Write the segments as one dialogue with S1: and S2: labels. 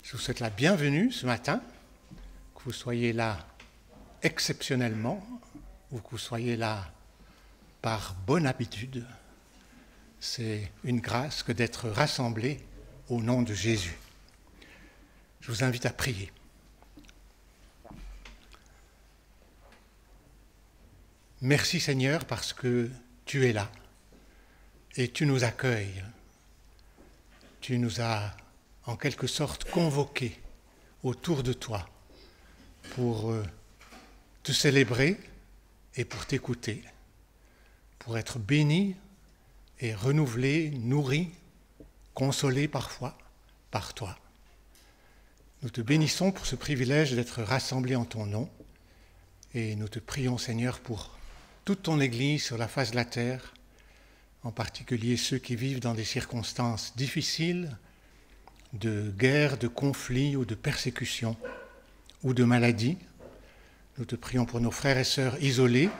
S1: Je vous souhaite la bienvenue ce matin, que vous soyez là exceptionnellement ou que vous soyez là par bonne habitude. C'est une grâce que d'être rassemblés au nom de Jésus. Je vous invite à prier. Merci Seigneur parce que tu es là et tu nous accueilles. Tu nous as en quelque sorte convoqués autour de toi pour te célébrer et pour t'écouter, pour être bénis et renouvelés, nourris, consolés parfois par toi. Nous te bénissons pour ce privilège d'être rassemblés en ton nom et nous te prions Seigneur pour toute ton Église sur la face de la terre, en particulier ceux qui vivent dans des circonstances difficiles, de guerre, de conflit ou de persécution ou de maladie. Nous te prions pour nos frères et sœurs isolés,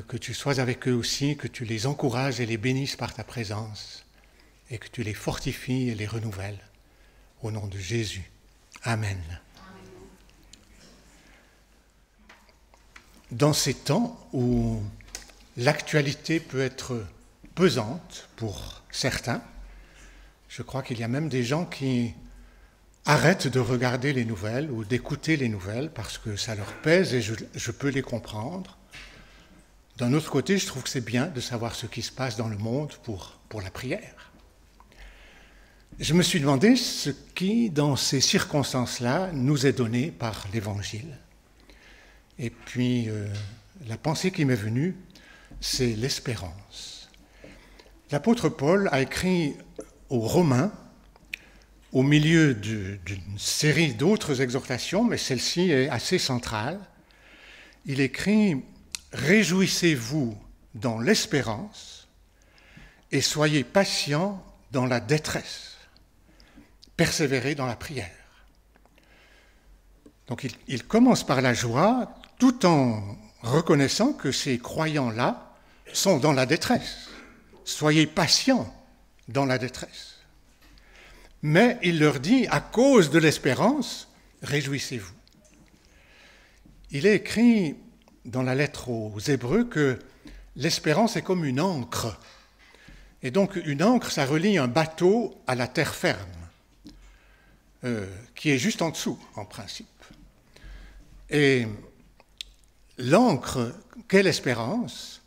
S1: que tu sois avec eux aussi, que tu les encourages et les bénisses par ta présence et que tu les fortifies et les renouvelles. Au nom de Jésus. Amen. Dans ces temps où l'actualité peut être pesante pour certains, je crois qu'il y a même des gens qui arrêtent de regarder les nouvelles ou d'écouter les nouvelles parce que ça leur pèse et je peux les comprendre. D'un autre côté, je trouve que c'est bien de savoir ce qui se passe dans le monde pour la prière. Je me suis demandé ce qui, dans ces circonstances-là, nous est donné par l'Évangile. Et puis, la pensée qui m'est venue, c'est l'espérance. L'apôtre Paul a écrit aux Romains, au milieu d'une série d'autres exhortations, mais celle-ci est assez centrale. Il écrit « Réjouissez-vous dans l'espérance et soyez patients dans la détresse, persévérez dans la prière. » Donc il commence par la joie tout en reconnaissant que ces croyants-là sont dans la détresse. Soyez patients dans la détresse. Mais il leur dit, à cause de l'espérance, réjouissez-vous. Il est écrit dans la lettre aux Hébreux que l'espérance est comme une ancre. Et donc une ancre, ça relie un bateau à la terre ferme, qui est juste en dessous, en principe. Et l'ancre qu'est l'espérance,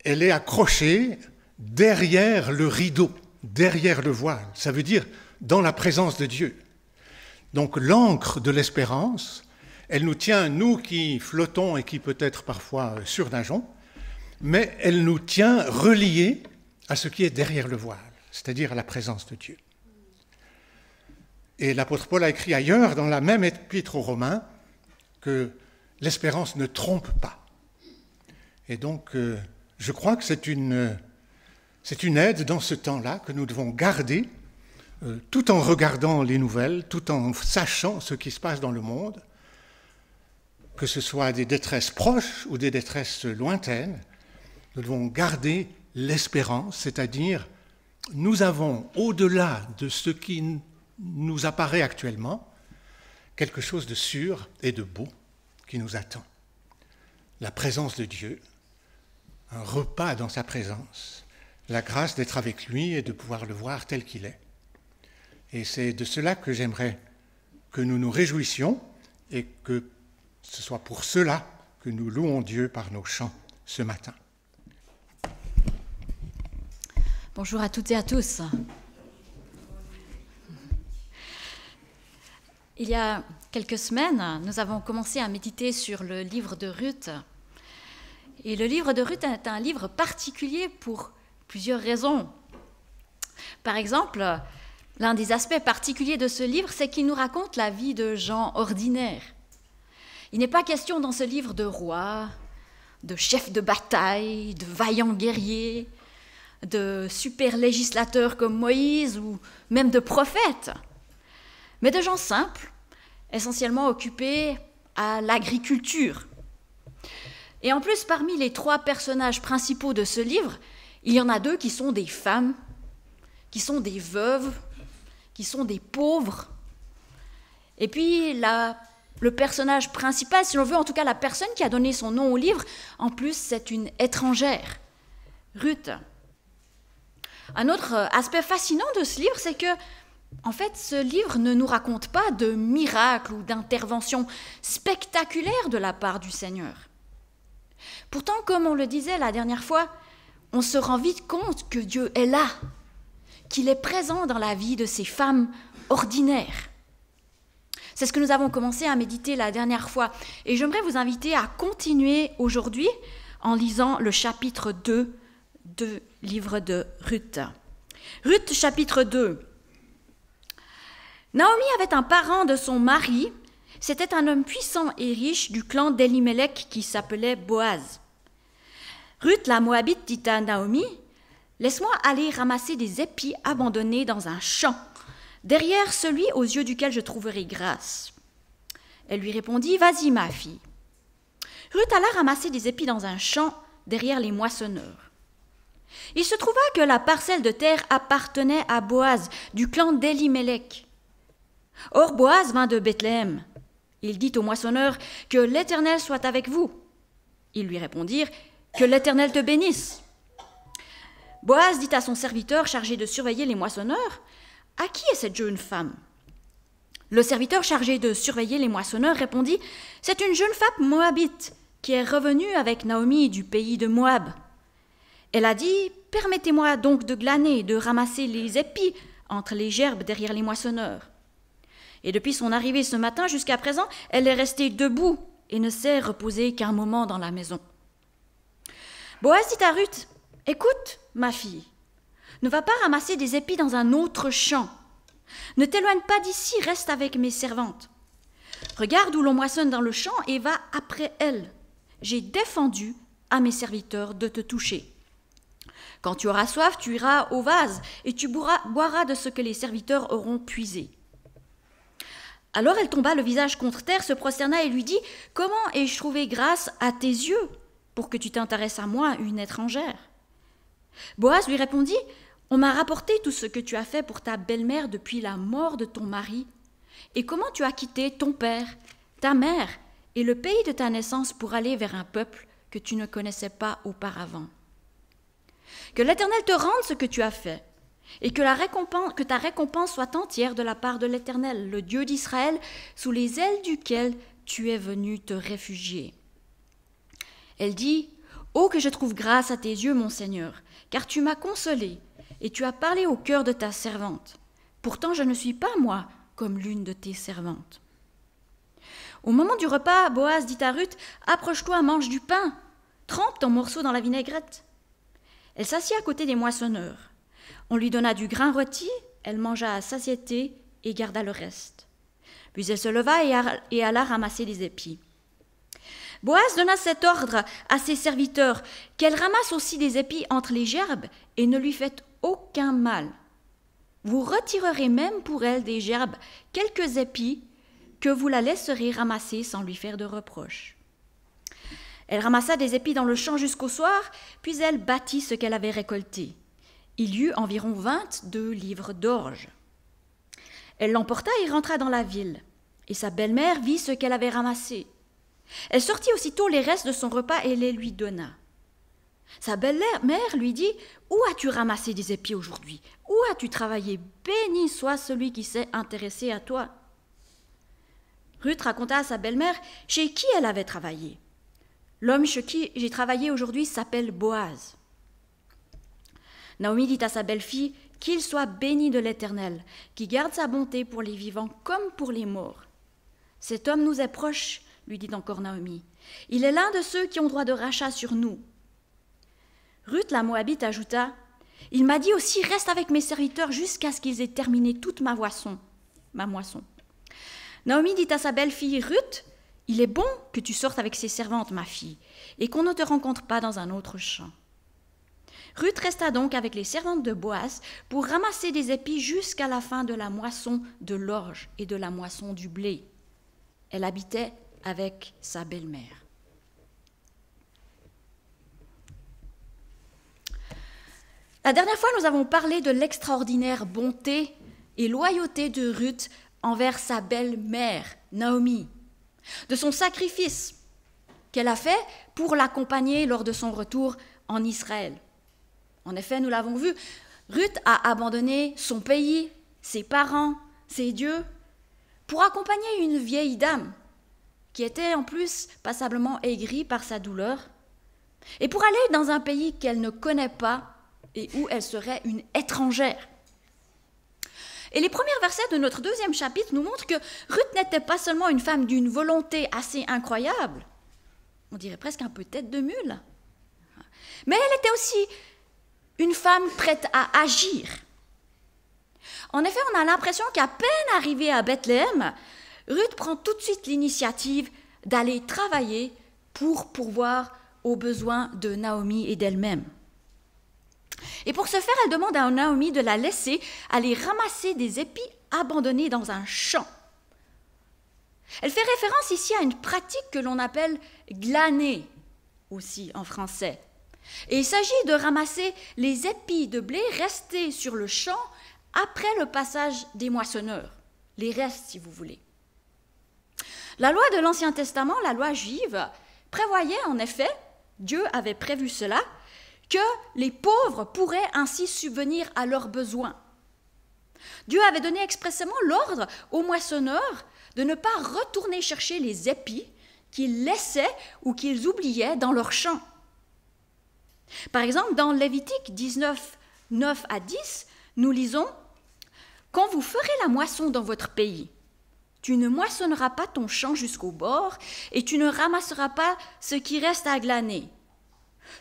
S1: elle est accrochée derrière le rideau, derrière le voile. Ça veut dire dans la présence de Dieu. Donc l'ancre de l'espérance, elle nous tient, nous qui flottons et qui peut-être parfois surnageons, mais elle nous tient reliés à ce qui est derrière le voile, c'est-à-dire à la présence de Dieu. Et l'apôtre Paul a écrit ailleurs, dans la même épître aux Romains, que l'espérance ne trompe pas. Et donc, je crois que c'est une aide dans ce temps-là que nous devons garder, tout en regardant les nouvelles, tout en sachant ce qui se passe dans le monde, que ce soit des détresses proches ou des détresses lointaines, nous devons garder l'espérance, c'est-à-dire nous avons, au-delà de ce qui nous apparaît actuellement, quelque chose de sûr et de beau qui nous attend. La présence de Dieu, un repas dans sa présence, la grâce d'être avec lui et de pouvoir le voir tel qu'il est. Et c'est de cela que j'aimerais que nous nous réjouissions et que ce soit pour cela que nous louons Dieu par nos chants ce matin.
S2: Bonjour à toutes et à tous. Il y a quelques semaines, nous avons commencé à méditer sur le livre de Ruth. Et le livre de Ruth est un livre particulier pour plusieurs raisons. Par exemple, l'un des aspects particuliers de ce livre, c'est qu'il nous raconte la vie de gens ordinaires. Il n'est pas question dans ce livre de rois, de chefs de bataille, de vaillants guerriers, de super législateurs comme Moïse ou même de prophètes, mais de gens simples, essentiellement occupés à l'agriculture. Et en plus, parmi les 3 personnages principaux de ce livre, il y en a 2 qui sont des femmes, qui sont des veuves, qui sont des pauvres. Et puis le personnage principal, si l'on veut, en tout cas la personne qui a donné son nom au livre, en plus c'est une étrangère, Ruth. Un autre aspect fascinant de ce livre, c'est que en fait, ce livre ne nous raconte pas de miracles ou d'interventions spectaculaires de la part du Seigneur. Pourtant, comme on le disait la dernière fois, on se rend vite compte que Dieu est là, qu'il est présent dans la vie de ces femmes ordinaires. C'est ce que nous avons commencé à méditer la dernière fois. Et j'aimerais vous inviter à continuer aujourd'hui en lisant le chapitre 2 du livre de Ruth. Ruth, chapitre 2. Naomi avait un parent de son mari, c'était un homme puissant et riche du clan d'Elimelech qui s'appelait Boaz. Ruth, la Moabite, dit à Naomi, « Laisse-moi aller ramasser des épis abandonnés dans un champ, derrière celui aux yeux duquel je trouverai grâce. » Elle lui répondit, « Vas-y, ma fille. » Ruth alla ramasser des épis dans un champ derrière les moissonneurs. Il se trouva que la parcelle de terre appartenait à Boaz, du clan d'Elimelech. Or Boaz vint de Bethléem. Il dit au moissonneur, « Que l'Éternel soit avec vous. » Ils lui répondirent, « Que l'Éternel te bénisse. » Boaz dit à son serviteur chargé de surveiller les moissonneurs, « À qui est cette jeune femme ?» Le serviteur chargé de surveiller les moissonneurs répondit, « C'est une jeune femme moabite qui est revenue avec Naomi du pays de Moab. Elle a dit, « Permettez-moi donc de glaner, de ramasser les épis entre les gerbes derrière les moissonneurs. » Et depuis son arrivée ce matin jusqu'à présent, elle est restée debout et ne s'est reposée qu'un moment dans la maison. Boaz dit à Ruth, « Écoute, ma fille, ne va pas ramasser des épis dans un autre champ. Ne t'éloigne pas d'ici, reste avec mes servantes. Regarde où l'on moissonne dans le champ et va après elles. J'ai défendu à mes serviteurs de te toucher. Quand tu auras soif, tu iras au vase et tu boiras de ce que les serviteurs auront puisé. » Alors elle tomba le visage contre terre, se prosterna et lui dit, « Comment ai-je trouvé grâce à tes yeux pour que tu t'intéresses à moi, une étrangère ?» Boaz lui répondit, « On m'a rapporté tout ce que tu as fait pour ta belle-mère depuis la mort de ton mari, et comment tu as quitté ton père, ta mère et le pays de ta naissance pour aller vers un peuple que tu ne connaissais pas auparavant. Que l'Éternel te rende ce que tu as fait, et que ta récompense soit entière de la part de l'Éternel, le Dieu d'Israël, sous les ailes duquel tu es venu te réfugier. » Elle dit, « Oh, que je trouve grâce à tes yeux, mon Seigneur, car tu m'as consolée, et tu as parlé au cœur de ta servante. Pourtant, je ne suis pas, moi, comme l'une de tes servantes. » Au moment du repas, Boaz dit à Ruth, « Approche-toi, mange du pain, trempe ton morceau dans la vinaigrette. » Elle s'assit à côté des moissonneurs. On lui donna du grain rôti, elle mangea à satiété et garda le reste. Puis elle se leva et alla ramasser les épis. Boaz donna cet ordre à ses serviteurs, qu'elle ramasse aussi des épis entre les gerbes et ne lui faites aucun mal. Vous retirerez même pour elle des gerbes quelques épis que vous la laisserez ramasser sans lui faire de reproches. Elle ramassa des épis dans le champ jusqu'au soir, puis elle battit ce qu'elle avait récolté. Il y eut environ 22 livres d'orge. Elle l'emporta et rentra dans la ville, et sa belle-mère vit ce qu'elle avait ramassé. Elle sortit aussitôt les restes de son repas et les lui donna. Sa belle-mère lui dit, « Où as-tu ramassé des épis aujourd'hui? Où as-tu travaillé? Béni soit celui qui s'est intéressé à toi. » Ruth raconta à sa belle-mère chez qui elle avait travaillé. « L'homme chez qui j'ai travaillé aujourd'hui s'appelle Boaz. » Naomi dit à sa belle-fille, « Qu'il soit béni de l'Éternel, qui garde sa bonté pour les vivants comme pour les morts. Cet homme nous est proche, lui dit encore Naomi. Il est l'un de ceux qui ont droit de rachat sur nous. » Ruth la Moabite ajouta, « Il m'a dit aussi, reste avec mes serviteurs jusqu'à ce qu'ils aient terminé toute ma moisson. » Naomi dit à sa belle-fille, « Ruth, il est bon que tu sortes avec ses servantes, ma fille, et qu'on ne te rencontre pas dans un autre champ. » Ruth resta donc avec les servantes de Boaz pour ramasser des épis jusqu'à la fin de la moisson de l'orge et de la moisson du blé. Elle habitait avec sa belle-mère. La dernière fois, nous avons parlé de l'extraordinaire bonté et loyauté de Ruth envers sa belle-mère, Naomi, de son sacrifice qu'elle a fait pour l'accompagner lors de son retour en Israël. En effet, nous l'avons vu, Ruth a abandonné son pays, ses parents, ses dieux, pour accompagner une vieille dame qui était en plus passablement aigrie par sa douleur, et pour aller dans un pays qu'elle ne connaît pas et où elle serait une étrangère. Et les premiers versets de notre 2e chapitre nous montrent que Ruth n'était pas seulement une femme d'une volonté assez incroyable, on dirait presque un peu tête de mule, mais elle était aussi une femme prête à agir. En effet, on a l'impression qu'à peine arrivée à Bethléem, Ruth prend tout de suite l'initiative d'aller travailler pour pourvoir aux besoins de Naomi et d'elle-même. Et pour ce faire, elle demande à Naomi de la laisser aller ramasser des épis abandonnés dans un champ. Elle fait référence ici à une pratique que l'on appelle glaner, aussi en français. Et il s'agit de ramasser les épis de blé restés sur le champ après le passage des moissonneurs, les restes si vous voulez. La loi de l'Ancien Testament, la loi juive, prévoyait en effet, Dieu avait prévu cela, que les pauvres pourraient ainsi subvenir à leurs besoins. Dieu avait donné expressément l'ordre aux moissonneurs de ne pas retourner chercher les épis qu'ils laissaient ou qu'ils oubliaient dans leurs champs. Par exemple, dans Lévitique 19, 9 à 10, nous lisons « Quand vous ferez la moisson dans votre pays, tu ne moissonneras pas ton champ jusqu'au bord et tu ne ramasseras pas ce qui reste à glaner.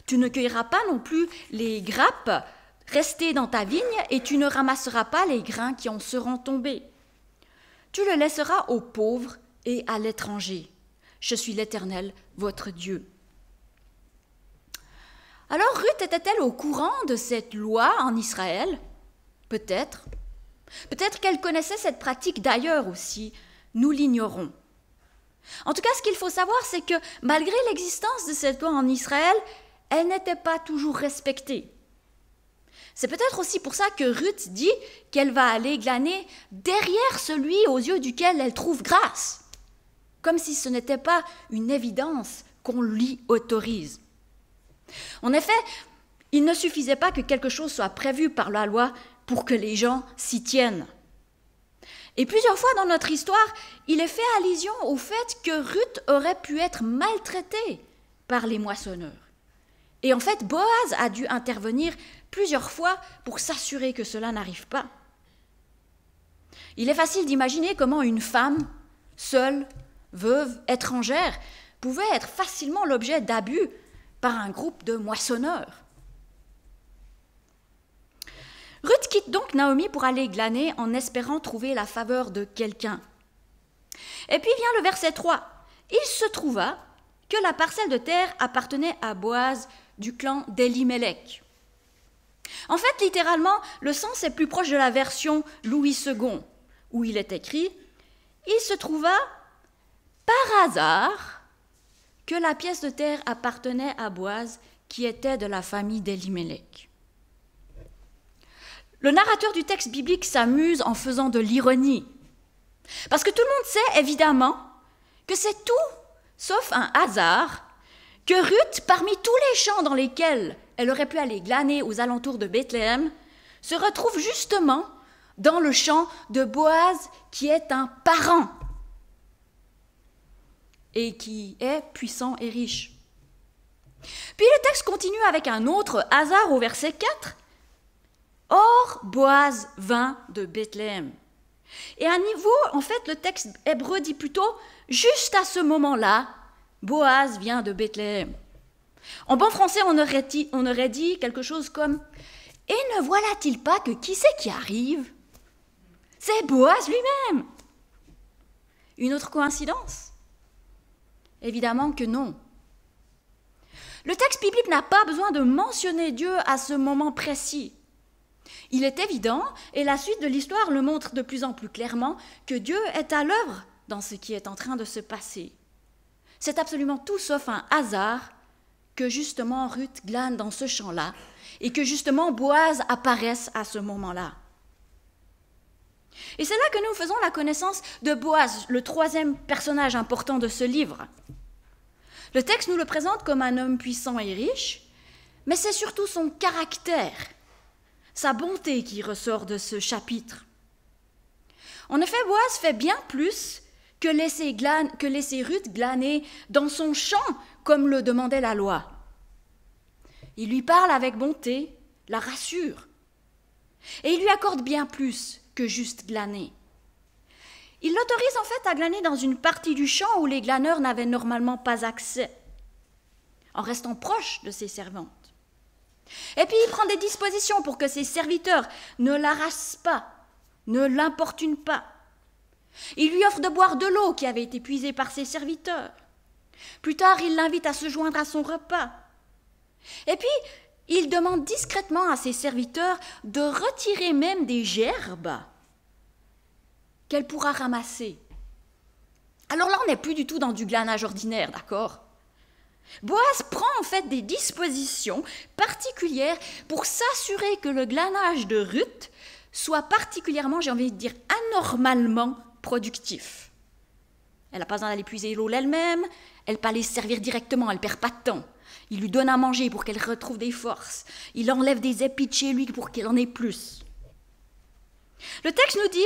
S2: Tu ne cueilleras pas non plus les grappes restées dans ta vigne et tu ne ramasseras pas les grains qui en seront tombés. Tu le laisseras aux pauvres et à l'étranger. Je suis l'Éternel, votre Dieu. » Alors Ruth était-elle au courant de cette loi en Israël? Peut-être. Peut-être qu'elle connaissait cette pratique d'ailleurs aussi. Nous l'ignorons. En tout cas, ce qu'il faut savoir, c'est que malgré l'existence de cette loi en Israël, elle n'était pas toujours respectée. C'est peut-être aussi pour ça que Ruth dit qu'elle va aller glaner derrière celui aux yeux duquel elle trouve grâce, comme si ce n'était pas une évidence qu'on lui autorise. En effet, il ne suffisait pas que quelque chose soit prévu par la loi pour que les gens s'y tiennent. Et plusieurs fois dans notre histoire, il est fait allusion au fait que Ruth aurait pu être maltraitée par les moissonneurs. Et en fait, Boaz a dû intervenir plusieurs fois pour s'assurer que cela n'arrive pas. Il est facile d'imaginer comment une femme, seule, veuve, étrangère, pouvait être facilement l'objet d'abus par un groupe de moissonneurs. Ruth quitte donc Naomi pour aller glaner en espérant trouver la faveur de quelqu'un. Et puis vient le verset 3. Il se trouva que la parcelle de terre appartenait à Boaz du clan d'Elimelech. En fait, littéralement, le sens est plus proche de la version Louis II, où il est écrit « Il se trouva par hasard que la pièce de terre appartenait à Boaz, qui était de la famille d'Elimelech. » Le narrateur du texte biblique s'amuse en faisant de l'ironie, parce que tout le monde sait évidemment que c'est tout, sauf un hasard, que Ruth, parmi tous les champs dans lesquels elle aurait pu aller glaner aux alentours de Bethléem, se retrouve justement dans le champ de Boaz, qui est un parent et qui est puissant et riche. Puis le texte continue avec un autre hasard au verset 4. « Or, Boaz vint de Bethléem. » Et à niveau, en fait, le texte hébreu dit plutôt « juste à ce moment-là, Boaz vient de Bethléem. » En bon français, on aurait dit quelque chose comme « Et ne voilà-t-il pas que qui c'est qui arrive? C'est Boaz lui-même. » Une autre coïncidence? Évidemment que non. Le texte biblique n'a pas besoin de mentionner Dieu à ce moment précis. Il est évident, et la suite de l'histoire le montre de plus en plus clairement, que Dieu est à l'œuvre dans ce qui est en train de se passer. C'est absolument tout sauf un hasard que justement Ruth glane dans ce champ-là et que justement Boaz apparaisse à ce moment-là. Et c'est là que nous faisons la connaissance de Boaz, le troisième personnage important de ce livre. Le texte nous le présente comme un homme puissant et riche, mais c'est surtout son caractère, sa bonté qui ressort de ce chapitre. En effet, Boaz fait bien plus que laisser Ruth glaner dans son champ, comme le demandait la loi. Il lui parle avec bonté, la rassure, et il lui accorde bien plus que juste glaner. Il l'autorise en fait à glaner dans une partie du champ où les glaneurs n'avaient normalement pas accès, en restant proche de ses servantes. Et puis il prend des dispositions pour que ses serviteurs ne l'harassent pas, ne l'importunent pas. Il lui offre de boire de l'eau qui avait été puisée par ses serviteurs. Plus tard, il l'invite à se joindre à son repas. Et puis, il demande discrètement à ses serviteurs de retirer même des gerbes qu'elle pourra ramasser. Alors là, on n'est plus du tout dans du glanage ordinaire, d'accord ? Boaz prend en fait des dispositions particulières pour s'assurer que le glanage de Ruth soit particulièrement, j'ai envie de dire, anormalement productif. Elle n'a pas besoin d'aller puiser l'eau elle-même, elle ne peut pas les servir directement, elle ne perd pas de temps. Il lui donne à manger pour qu'elle retrouve des forces. Il enlève des épis de chez lui pour qu'elle en ait plus. Le texte nous dit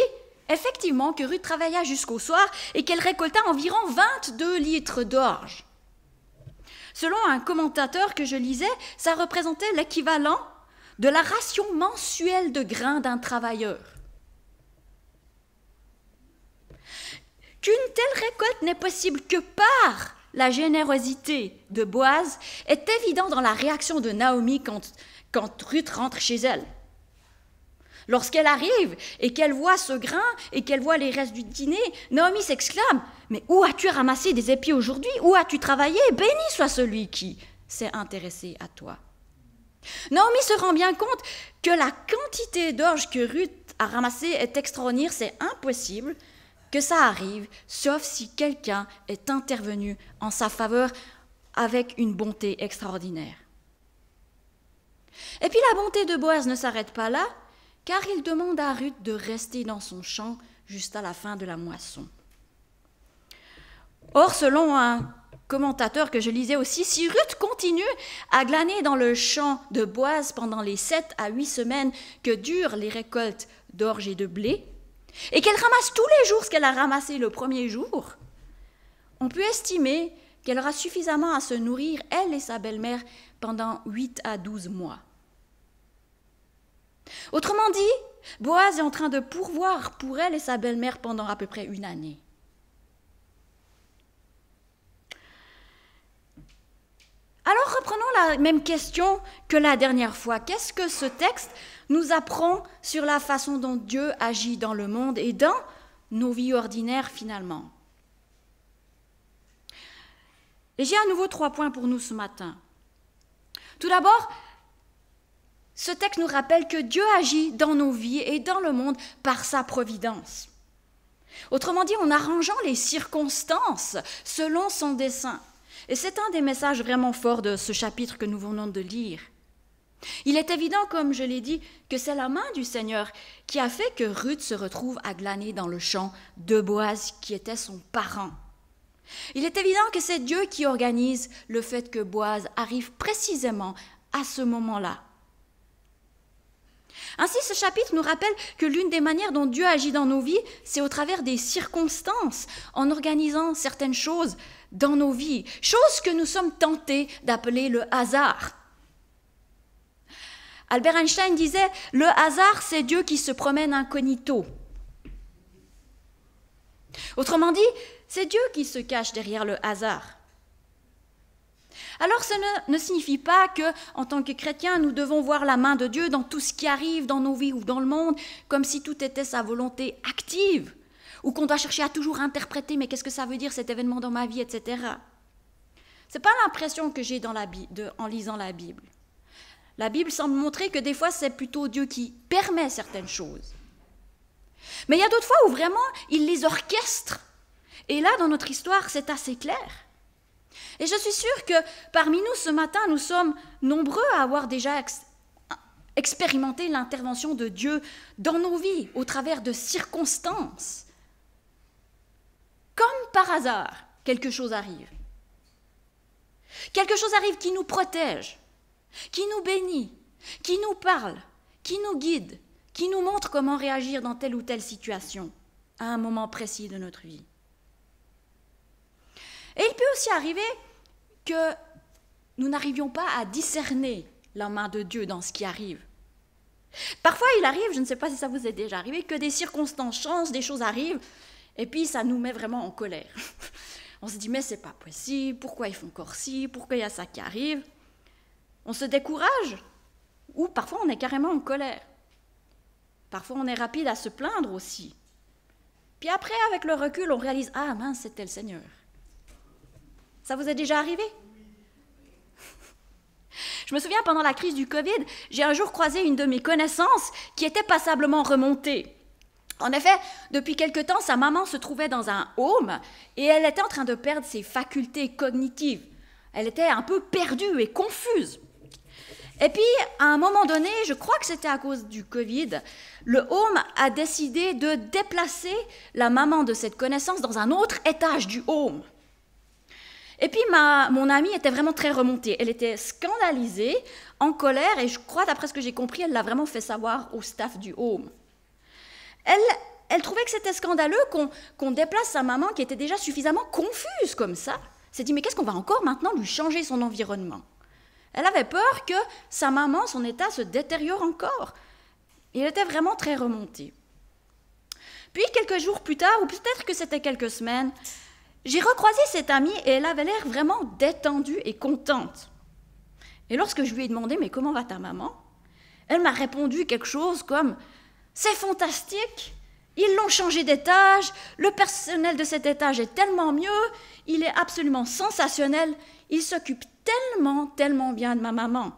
S2: effectivement que Ruth travailla jusqu'au soir et qu'elle récolta environ 22 litres d'orge. Selon un commentateur que je lisais, ça représentait l'équivalent de la ration mensuelle de grains d'un travailleur. Qu'une telle récolte n'est possible que par la générosité de Boaz est évident dans la réaction de Naomi quand Ruth rentre chez elle. Lorsqu'elle arrive et qu'elle voit ce grain et qu'elle voit les restes du dîner, Naomi s'exclame « Mais où as-tu ramassé des épis aujourd'hui? Où as-tu travaillé? Béni soit celui qui s'est intéressé à toi. » Naomi se rend bien compte que la quantité d'orge que Ruth a ramassée est extraordinaire, c'est impossible que ça arrive, sauf si quelqu'un est intervenu en sa faveur avec une bonté extraordinaire. Et puis la bonté de Boaz ne s'arrête pas là, car il demande à Ruth de rester dans son champ jusqu'à la fin de la moisson. Or, selon un commentateur que je lisais aussi, si Ruth continue à glaner dans le champ de Boaz pendant les 7 à 8 semaines que durent les récoltes d'orge et de blé, et qu'elle ramasse tous les jours ce qu'elle a ramassé le premier jour, on peut estimer qu'elle aura suffisamment à se nourrir, elle et sa belle-mère, pendant 8 à 12 mois. Autrement dit, Boaz est en train de pourvoir pour elle et sa belle-mère pendant à peu près 1 année. Alors reprenons la même question que la dernière fois. Qu'est-ce que ce texte nous apprend sur la façon dont Dieu agit dans le monde et dans nos vies ordinaires finalement? Et j'ai à nouveau 3 points pour nous ce matin. Tout d'abord, ce texte nous rappelle que Dieu agit dans nos vies et dans le monde par sa providence. Autrement dit, en arrangeant les circonstances selon son dessein. Et c'est un des messages vraiment forts de ce chapitre que nous venons de lire. Il est évident, comme je l'ai dit, que c'est la main du Seigneur qui a fait que Ruth se retrouve à glaner dans le champ de Boaz, qui était son parent. Il est évident que c'est Dieu qui organise le fait que Boaz arrive précisément à ce moment-là. Ainsi, ce chapitre nous rappelle que l'une des manières dont Dieu agit dans nos vies, c'est au travers des circonstances, en organisant certaines choses dans nos vies, choses que nous sommes tentés d'appeler le hasard. Albert Einstein disait « Le hasard, c'est Dieu qui se promène incognito ». Autrement dit, c'est Dieu qui se cache derrière le hasard. Alors, ce ne signifie pas que, en tant que chrétiens, nous devons voir la main de Dieu dans tout ce qui arrive dans nos vies ou dans le monde, comme si tout était sa volonté active, ou qu'on doit chercher à toujours interpréter, mais qu'est-ce que ça veut dire cet événement dans ma vie, etc. Ce n'est pas l'impression que j'ai en lisant la Bible. La Bible semble montrer que des fois, c'est plutôt Dieu qui permet certaines choses. Mais il y a d'autres fois où vraiment, il les orchestre. Et là, dans notre histoire, c'est assez clair. Et je suis sûre que parmi nous, ce matin, nous sommes nombreux à avoir déjà expérimenter l'intervention de Dieu dans nos vies au travers de circonstances. Comme par hasard, quelque chose arrive. Quelque chose arrive qui nous protège, qui nous bénit, qui nous parle, qui nous guide, qui nous montre comment réagir dans telle ou telle situation à un moment précis de notre vie. Et il peut aussi arriver que nous n'arrivions pas à discerner la main de Dieu dans ce qui arrive. Parfois, il arrive, je ne sais pas si ça vous est déjà arrivé, que des circonstances changent, des choses arrivent, et puis ça nous met vraiment en colère. On se dit, mais c'est pas possible, pourquoi ils font encore ci, pourquoi il y a ça qui arrive? On se décourage, ou parfois on est carrément en colère. Parfois on est rapide à se plaindre aussi. Puis après, avec le recul, on réalise, ah mince, c'était le Seigneur. Ça vous est déjà arrivé? Je me souviens, pendant la crise du Covid, j'ai un jour croisé une de mes connaissances qui était passablement remontée. En effet, depuis quelque temps, sa maman se trouvait dans un home et elle était en train de perdre ses facultés cognitives. Elle était un peu perdue et confuse. Et puis, à un moment donné, je crois que c'était à cause du Covid, le home a décidé de déplacer la maman de cette connaissance dans un autre étage du home. Et puis, mon amie était vraiment très remontée. Elle était scandalisée, en colère, et je crois, d'après ce que j'ai compris, elle l'a vraiment fait savoir au staff du home. Elle trouvait que c'était scandaleux qu'on déplace sa maman qui était déjà suffisamment confuse comme ça. Elle s'est dit, mais qu'est-ce qu'on va encore maintenant lui changer son environnement? Elle avait peur que sa maman, son état se détériore encore. Et elle était vraiment très remontée. Puis, quelques jours plus tard, ou peut-être que c'était quelques semaines, j'ai recroisé cette amie et elle avait l'air vraiment détendue et contente. Et lorsque je lui ai demandé, mais comment va ta maman? Elle m'a répondu quelque chose comme, c'est fantastique, ils l'ont changé d'étage, le personnel de cet étage est tellement mieux, il est absolument sensationnel, il s'occupe tellement bien de ma maman.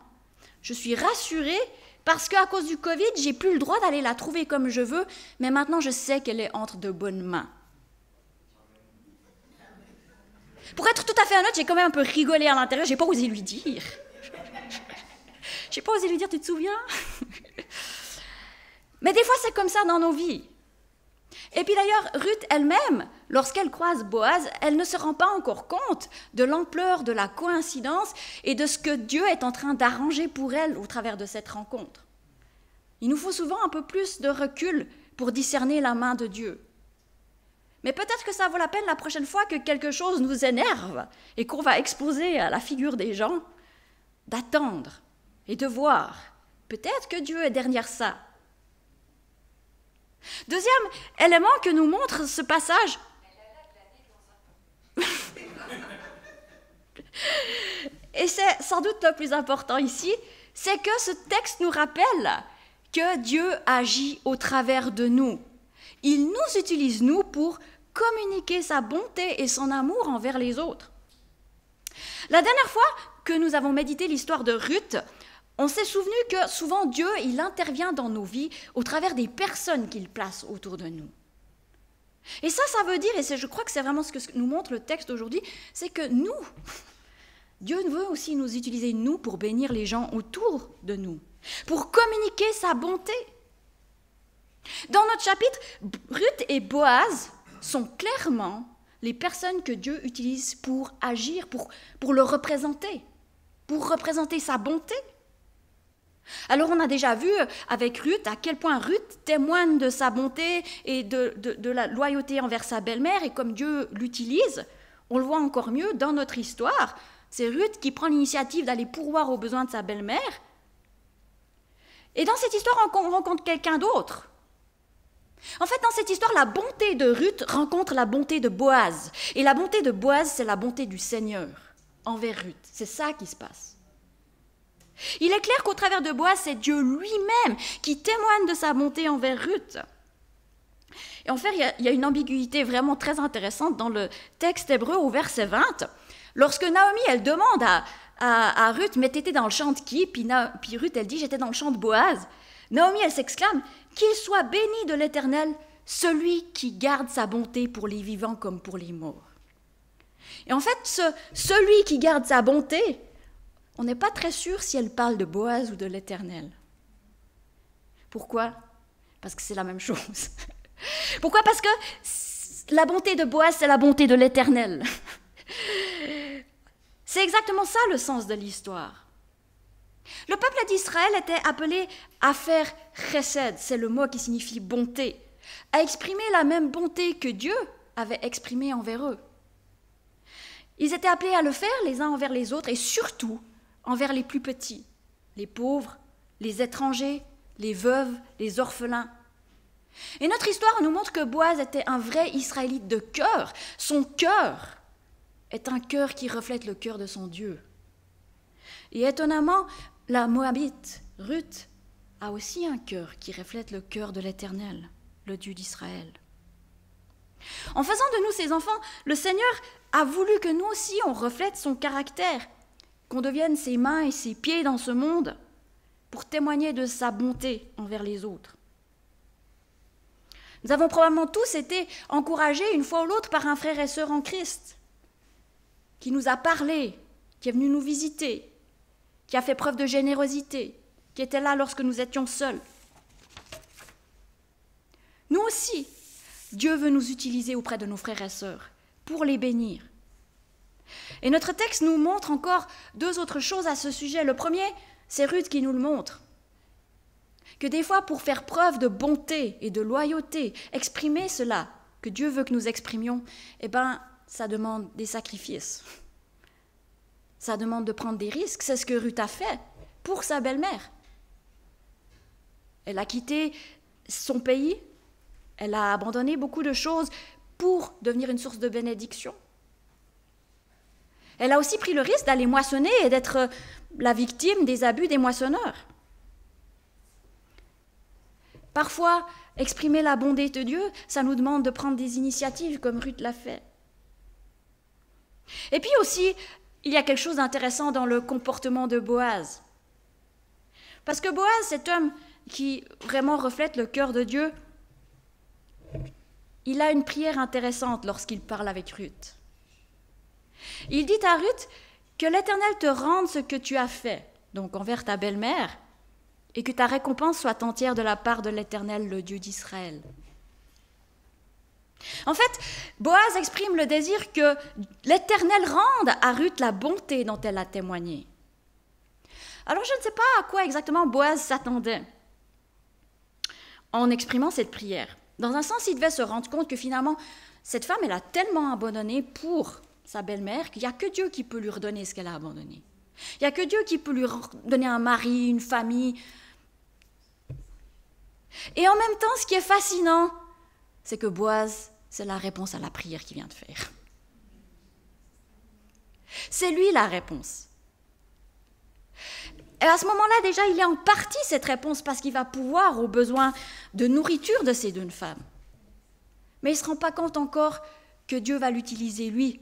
S2: Je suis rassurée parce qu'à cause du Covid, j'ai plus le droit d'aller la trouver comme je veux, mais maintenant je sais qu'elle est entre de bonnes mains. Pour être tout à fait honnête, j'ai quand même un peu rigolé à l'intérieur, j'ai pas osé lui dire. J'ai pas osé lui dire, tu te souviens? Mais des fois, c'est comme ça dans nos vies. Et puis d'ailleurs, Ruth elle-même, lorsqu'elle croise Boaz, elle ne se rend pas encore compte de l'ampleur de la coïncidence et de ce que Dieu est en train d'arranger pour elle au travers de cette rencontre. Il nous faut souvent un peu plus de recul pour discerner la main de Dieu. Mais peut-être que ça vaut la peine la prochaine fois que quelque chose nous énerve et qu'on va exposer à la figure des gens, d'attendre et de voir. Peut-être que Dieu est derrière ça. Deuxième élément que nous montre ce passage, et c'est sans doute le plus important ici, c'est que ce texte nous rappelle que Dieu agit au travers de nous. Il nous utilise, nous, pour communiquer sa bonté et son amour envers les autres. La dernière fois que nous avons médité l'histoire de Ruth, on s'est souvenu que souvent Dieu, il intervient dans nos vies au travers des personnes qu'il place autour de nous. Et ça veut dire, et je crois que c'est vraiment ce que nous montre le texte aujourd'hui, c'est que nous, Dieu veut aussi nous utiliser, nous, pour bénir les gens autour de nous, pour communiquer sa bonté. Dans notre chapitre, Ruth et Boaz sont clairement les personnes que Dieu utilise pour agir, pour le représenter, pour représenter sa bonté. Alors on a déjà vu avec Ruth à quel point Ruth témoigne de sa bonté et de la loyauté envers sa belle-mère, et comme Dieu l'utilise, on le voit encore mieux dans notre histoire. C'est Ruth qui prend l'initiative d'aller pourvoir aux besoins de sa belle-mère. Et dans cette histoire, on rencontre quelqu'un d'autre. En fait, dans cette histoire, la bonté de Ruth rencontre la bonté de Boaz. Et la bonté de Boaz, c'est la bonté du Seigneur envers Ruth. C'est ça qui se passe. Il est clair qu'au travers de Boaz, c'est Dieu lui-même qui témoigne de sa bonté envers Ruth. Et en fait, il y a une ambiguïté vraiment très intéressante dans le texte hébreu au verset 20. Lorsque Naomi, elle demande à Ruth, mais t'étais dans le champ de qui? Puis Ruth, elle dit, j'étais dans le champ de Boaz. Naomi, elle s'exclame, qu'il soit béni de l'Éternel, celui qui garde sa bonté pour les vivants comme pour les morts. Et en fait, celui qui garde sa bonté, on n'est pas très sûr si elle parle de Boaz ou de l'Éternel. Pourquoi? Parce que c'est la même chose. Pourquoi? Parce que la bonté de Boaz, c'est la bonté de l'Éternel. C'est exactement ça le sens de l'histoire. Le peuple d'Israël était appelé à faire chesed, c'est le mot qui signifie bonté, à exprimer la même bonté que Dieu avait exprimée envers eux. Ils étaient appelés à le faire les uns envers les autres et surtout envers les plus petits, les pauvres, les étrangers, les veuves, les orphelins. Et notre histoire nous montre que Boaz était un vrai Israélite de cœur. Son cœur est un cœur qui reflète le cœur de son Dieu. Et étonnamment, la Moabite, Ruth, a aussi un cœur qui reflète le cœur de l'Éternel, le Dieu d'Israël. En faisant de nous ses enfants, le Seigneur a voulu que nous aussi on reflète son caractère, qu'on devienne ses mains et ses pieds dans ce monde pour témoigner de sa bonté envers les autres. Nous avons probablement tous été encouragés une fois ou l'autre par un frère et sœur en Christ qui nous a parlé, qui est venu nous visiter, qui a fait preuve de générosité, qui était là lorsque nous étions seuls. Nous aussi, Dieu veut nous utiliser auprès de nos frères et sœurs pour les bénir. Et notre texte nous montre encore deux autres choses à ce sujet. Le premier, c'est Ruth qui nous le montre. Que des fois, pour faire preuve de bonté et de loyauté, exprimer cela que Dieu veut que nous exprimions, ça demande des sacrifices. Ça demande de prendre des risques. C'est ce que Ruth a fait pour sa belle-mère. Elle a quitté son pays, elle a abandonné beaucoup de choses pour devenir une source de bénédiction. Elle a aussi pris le risque d'aller moissonner et d'être la victime des abus des moissonneurs. Parfois, exprimer la bonté de Dieu, ça nous demande de prendre des initiatives comme Ruth l'a fait. Et puis aussi, il y a quelque chose d'intéressant dans le comportement de Boaz. Parce que Boaz, cet homme qui vraiment reflète le cœur de Dieu, il a une prière intéressante lorsqu'il parle avec Ruth. Il dit à Ruth que l'Éternel te rende ce que tu as fait, donc envers ta belle-mère, et que ta récompense soit entière de la part de l'Éternel, le Dieu d'Israël. En fait, Boaz exprime le désir que l'Éternel rende à Ruth la bonté dont elle a témoigné. Alors je ne sais pas à quoi exactement Boaz s'attendait en exprimant cette prière. Dans un sens, il devait se rendre compte que finalement, cette femme, elle a tellement abandonné pour sa belle-mère qu'il n'y a que Dieu qui peut lui redonner ce qu'elle a abandonné. Il n'y a que Dieu qui peut lui donner un mari, une famille. Et en même temps, ce qui est fascinant, c'est que Boaz, c'est la réponse à la prière qu'il vient de faire. C'est lui la réponse. Et à ce moment-là, déjà, il est en partie cette réponse parce qu'il va pouvoir aux besoins de nourriture de ces deux femmes. Mais il ne se rend pas compte encore que Dieu va l'utiliser, lui,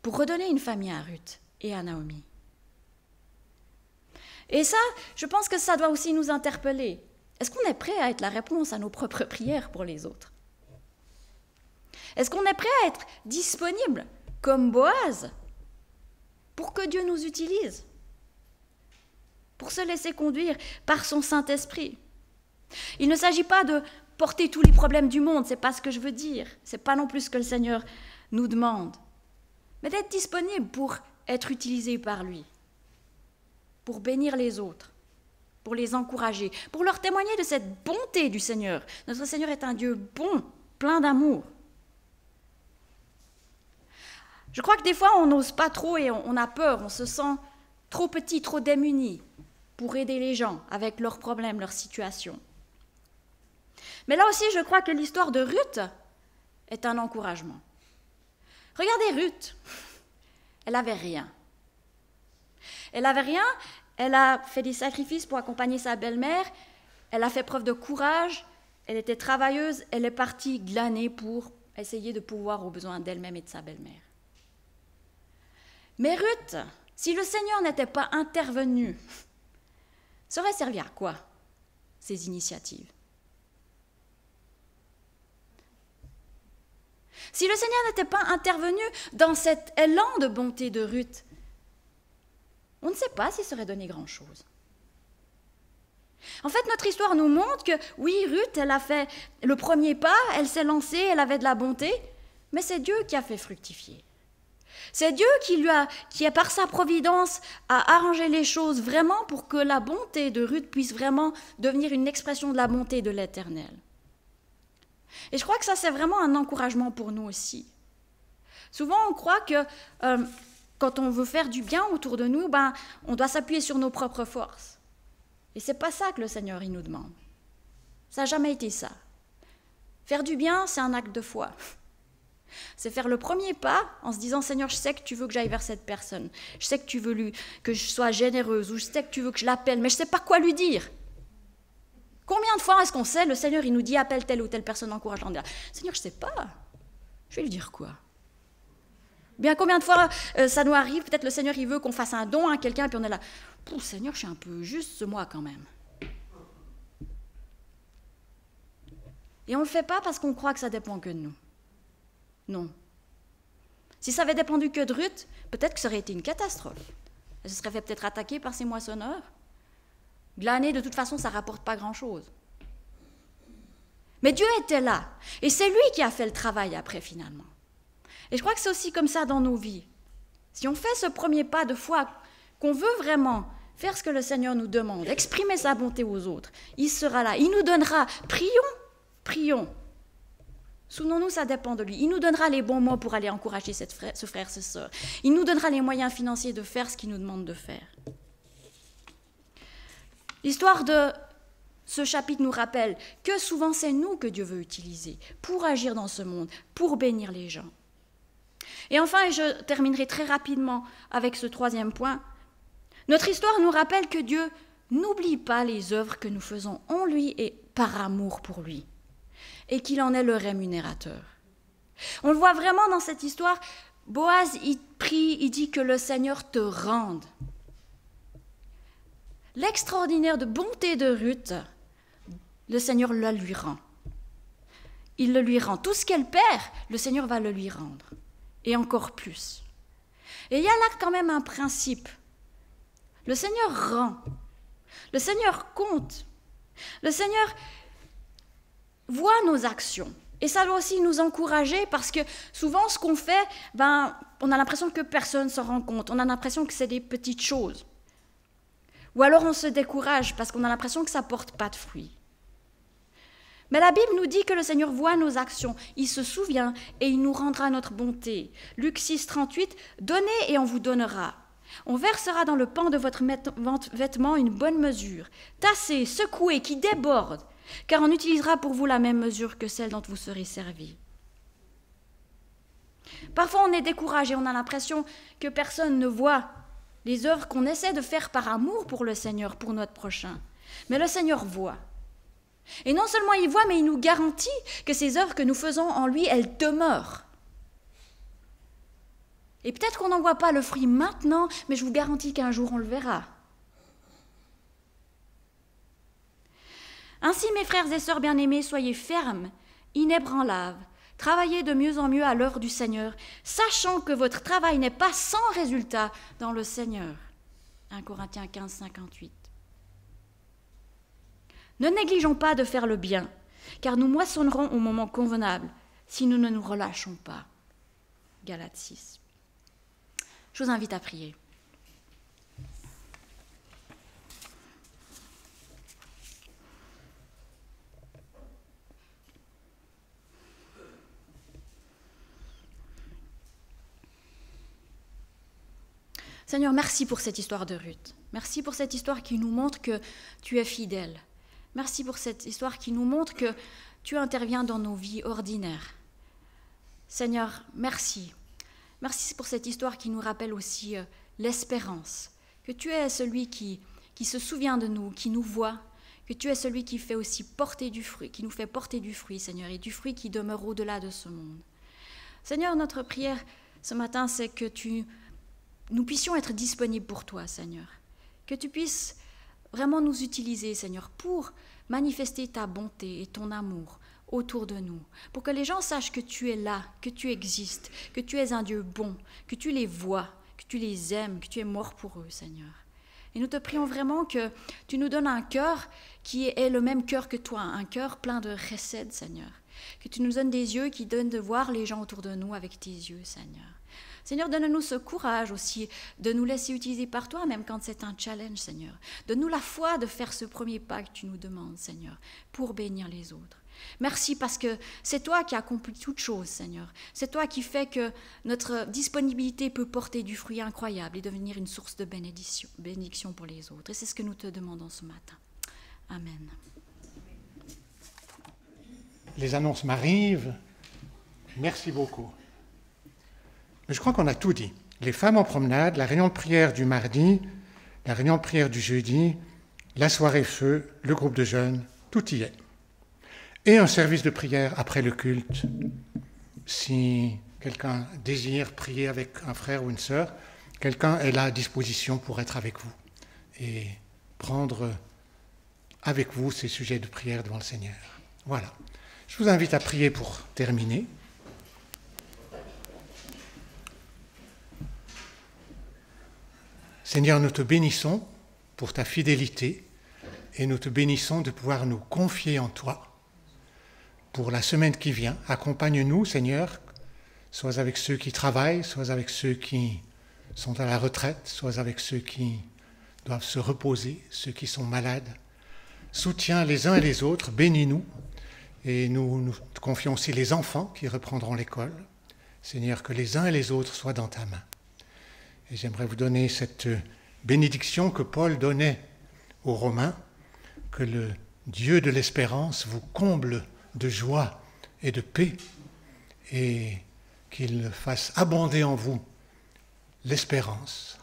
S2: pour redonner une famille à Ruth et à Naomi. Et ça, je pense que ça doit aussi nous interpeller. Est-ce qu'on est prêt à être la réponse à nos propres prières pour les autres? Est-ce qu'on est prêt à être disponible, comme Boaz, pour que Dieu nous utilise? Pour se laisser conduire par son Saint-Esprit. Il ne s'agit pas de porter tous les problèmes du monde, ce n'est pas ce que je veux dire. Ce n'est pas non plus ce que le Seigneur nous demande. Mais d'être disponible pour être utilisé par lui, pour bénir les autres, pour les encourager, pour leur témoigner de cette bonté du Seigneur. Notre Seigneur est un Dieu bon, plein d'amour. Je crois que des fois, on n'ose pas trop et on a peur, on se sent trop petit, trop démuni pour aider les gens avec leurs problèmes, leurs situations. Mais là aussi, je crois que l'histoire de Ruth est un encouragement. Regardez Ruth, elle n'avait rien. Elle n'avait rien, elle a fait des sacrifices pour accompagner sa belle-mère, elle a fait preuve de courage, elle était travailleuse, elle est partie glaner pour essayer de pourvoir aux besoins d'elle-même et de sa belle-mère. Mais Ruth, si le Seigneur n'était pas intervenu, ça aurait servi à quoi, ces initiatives? Si le Seigneur n'était pas intervenu dans cet élan de bonté de Ruth, on ne sait pas s'il serait donné grand-chose. En fait, notre histoire nous montre que, oui, Ruth, elle a fait le premier pas, elle s'est lancée, elle avait de la bonté, mais c'est Dieu qui a fait fructifier. C'est Dieu qui par sa providence, a arrangé les choses vraiment pour que la bonté de Ruth puisse vraiment devenir une expression de la bonté de l'Éternel. Et je crois que ça, c'est vraiment un encouragement pour nous aussi. Souvent, on croit que quand on veut faire du bien autour de nous, on doit s'appuyer sur nos propres forces. Et ce n'est pas ça que le Seigneur il nous demande. Ça n'a jamais été ça. Faire du bien, c'est un acte de foi. C'est faire le premier pas en se disant « Seigneur, je sais que tu veux que j'aille vers cette personne. Je sais que tu veux que je sois généreuse ou je sais que tu veux que je l'appelle, mais je ne sais pas quoi lui dire. » Combien de fois est-ce qu'on sait, le Seigneur il nous dit « Appelle telle ou telle personne encourageante. » Seigneur, je ne sais pas. Je vais lui dire quoi? Bien, combien de fois ça nous arrive, peut-être le Seigneur il veut qu'on fasse un don à quelqu'un, et puis on est là, Seigneur, je suis un peu juste ce mois quand même. Et on ne le fait pas parce qu'on croit que ça dépend que de nous. Non. Si ça avait dépendu que de Ruth, peut-être que ça aurait été une catastrophe. Elle se serait fait peut-être attaquer par ses moissonneurs. Glaner, de toute façon, ça ne rapporte pas grand-chose. Mais Dieu était là, et c'est lui qui a fait le travail après finalement. Et je crois que c'est aussi comme ça dans nos vies. Si on fait ce premier pas de foi, qu'on veut vraiment faire ce que le Seigneur nous demande, exprimer sa bonté aux autres, il sera là, il nous donnera, prions. Souvenons-nous, ça dépend de lui. Il nous donnera les bons mots pour aller encourager ce frère, cette sœur. Il nous donnera les moyens financiers de faire ce qu'il nous demande de faire. L'histoire de ce chapitre nous rappelle que souvent c'est nous que Dieu veut utiliser pour agir dans ce monde, pour bénir les gens. Et enfin, et je terminerai très rapidement avec ce troisième point, notre histoire nous rappelle que Dieu n'oublie pas les œuvres que nous faisons en lui et par amour pour lui, et qu'il en est le rémunérateur. On le voit vraiment dans cette histoire, Boaz, il prie, il dit que le Seigneur te rende. L'extraordinaire de bonté de Ruth, le Seigneur le lui rend. Il le lui rend. Tout ce qu'elle perd, le Seigneur va le lui rendre. Et encore plus. Et il y a là quand même un principe. Le Seigneur rend. Le Seigneur compte. Le Seigneur voit nos actions. Et ça doit aussi nous encourager parce que souvent ce qu'on fait, on a l'impression que personne ne s'en rend compte. On a l'impression que c'est des petites choses. Ou alors on se décourage parce qu'on a l'impression que ça ne porte pas de fruits. Mais la Bible nous dit que le Seigneur voit nos actions, il se souvient et il nous rendra notre bonté. Luc 6, 38, « Donnez et on vous donnera. On versera dans le pan de votre vêtement une bonne mesure, tassée, secouée, qui déborde, car on utilisera pour vous la même mesure que celle dont vous serez servis. » Parfois on est découragé, on a l'impression que personne ne voit les œuvres qu'on essaie de faire par amour pour le Seigneur, pour notre prochain. Mais le Seigneur voit. Et non seulement il voit, mais il nous garantit que ces œuvres que nous faisons en lui, elles demeurent. Et peut-être qu'on n'en voit pas le fruit maintenant, mais je vous garantis qu'un jour on le verra. Ainsi, mes frères et sœurs bien-aimés, soyez fermes, inébranlables, travaillez de mieux en mieux à l'œuvre du Seigneur, sachant que votre travail n'est pas sans résultat dans le Seigneur. 1 Corinthiens 15, 58. Ne négligeons pas de faire le bien, car nous moissonnerons au moment convenable si nous ne nous relâchons pas. Galates 6. Je vous invite à prier. Seigneur, merci pour cette histoire de Ruth. Merci pour cette histoire qui nous montre que tu es fidèle. Merci pour cette histoire qui nous montre que tu interviens dans nos vies ordinaires. Seigneur, merci. Merci pour cette histoire qui nous rappelle aussi l'espérance, que tu es celui qui se souvient de nous, qui nous voit, que tu es celui qui fait aussi porter du fruit, qui nous fait porter du fruit, Seigneur, et du fruit qui demeure au-delà de ce monde. Seigneur, notre prière ce matin, c'est que nous puissions être disponibles pour toi, Seigneur, que tu puisses vraiment nous utiliser, Seigneur, pour manifester ta bonté et ton amour autour de nous, pour que les gens sachent que tu es là, que tu existes, que tu es un Dieu bon, que tu les vois, que tu les aimes, que tu es mort pour eux, Seigneur. Et nous te prions vraiment que tu nous donnes un cœur qui est le même cœur que toi, un cœur plein de chesed, Seigneur. Que tu nous donnes des yeux qui donnent de voir les gens autour de nous avec tes yeux, Seigneur. Seigneur, donne-nous ce courage aussi de nous laisser utiliser par toi, même quand c'est un challenge, Seigneur. Donne-nous la foi de faire ce premier pas que tu nous demandes, Seigneur, pour bénir les autres. Merci parce que c'est toi qui accomplis toutes choses, Seigneur. C'est toi qui fais que notre disponibilité peut porter du fruit incroyable et devenir une source de bénédiction pour les autres. Et c'est ce que nous te demandons ce matin. Amen.
S1: Les annonces m'arrivent. Merci beaucoup. Mais je crois qu'on a tout dit. Les femmes en promenade, la réunion de prière du mardi, la réunion de prière du jeudi, la soirée feu, le groupe de jeunes, tout y est. Et un service de prière après le culte. Si quelqu'un désire prier avec un frère ou une sœur, quelqu'un est là à disposition pour être avec vous et prendre avec vous ces sujets de prière devant le Seigneur. Voilà. Je vous invite à prier pour terminer. Seigneur, nous te bénissons pour ta fidélité et nous te bénissons de pouvoir nous confier en toi. Pour la semaine qui vient, accompagne-nous, Seigneur, soit avec ceux qui travaillent, soit avec ceux qui sont à la retraite, soit avec ceux qui doivent se reposer, ceux qui sont malades. Soutiens les uns et les autres, bénis-nous, et nous te confions aussi les enfants qui reprendront l'école. Seigneur, que les uns et les autres soient dans ta main. Et j'aimerais vous donner cette bénédiction que Paul donnait aux Romains, que le Dieu de l'espérance vous comble de joie et de paix, et qu'il fasse abonder en vous l'espérance.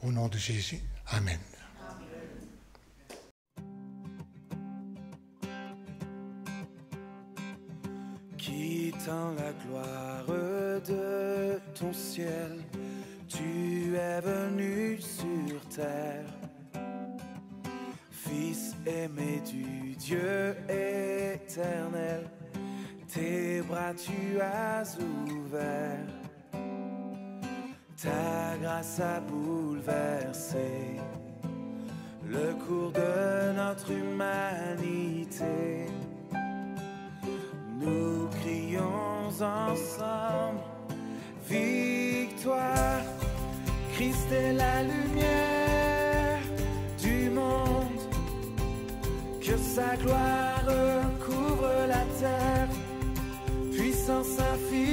S1: Au nom de Jésus. Amen.
S3: Quittant la gloire de ton ciel, tu es venu sur terre. Fils aimé du Dieu éternel, tes bras tu as ouverts. Ta grâce a bouleversé le cours de notre humanité. Nous crions ensemble victoire. Christ est la lumière du monde, que sa gloire couvre la terre, puissance infinie.